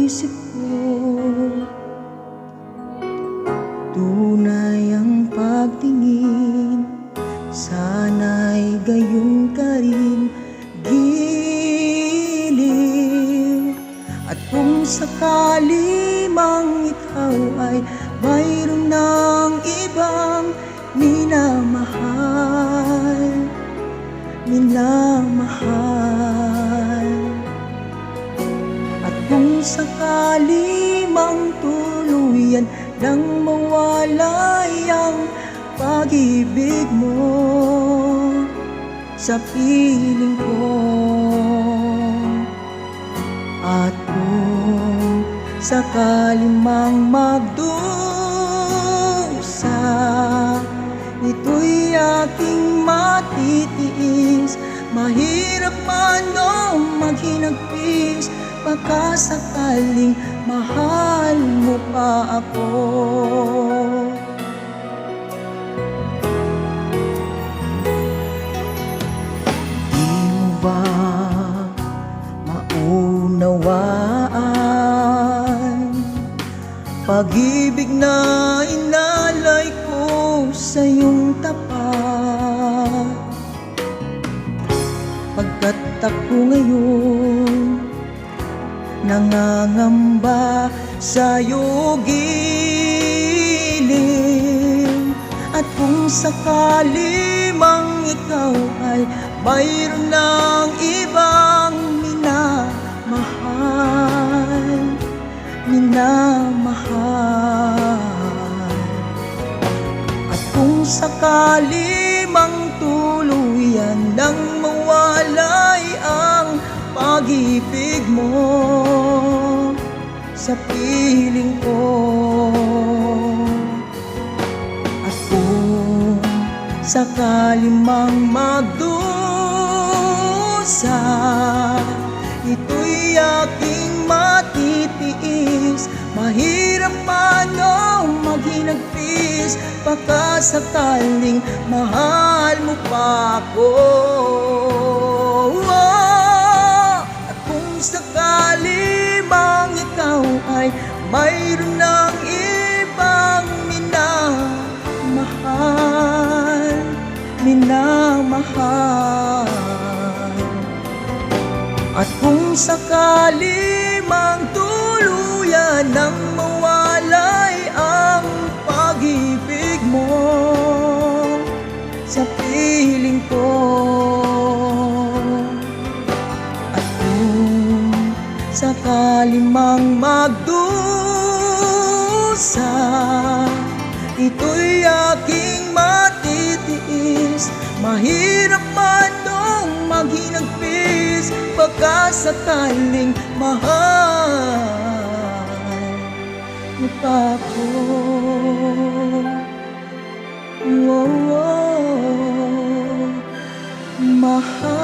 isip ko. Tunay ang pagtingin, sana'y gayon ka rin giliw. At kung sakali mang ikaw ay mayroon ng ibang minamahal, at kung sakali mang tuluyan nang mawalay ang pag-ibig mo sa piling ko, at kung sakali mang magdusa, ito'y aking matitiis. Mahirap man o maghinagpis, baka sakaling mahal mo pa ako. Di mo ba maunawaan pag-ibig na inalay ko sa iyong tapat? Pagkat ako ngayon nangangamba sa'yo giliw. At kung sakali mang ikaw ay mayroon ng ibang minamahal, at kung sakali mang tuluyan nang mawalay ang pag-ibig mo sa piling ko, at kung sakali mang magdusa, ito'y aking matitiis. Mahirap man o maghinagpis, baka sakaling mahal mo pa ako. At kung sakali mang ikaw ay mayroon ng ibang minamahal, at kung sakali mang tuluyan nang mawalay ang pag-ibig mo sa piling ko, at kung sakali mang magdusa, ito'y aking matitiis. Mahirap man dong maghinagpis, baka sakaling mahal mo pa ako. Mahal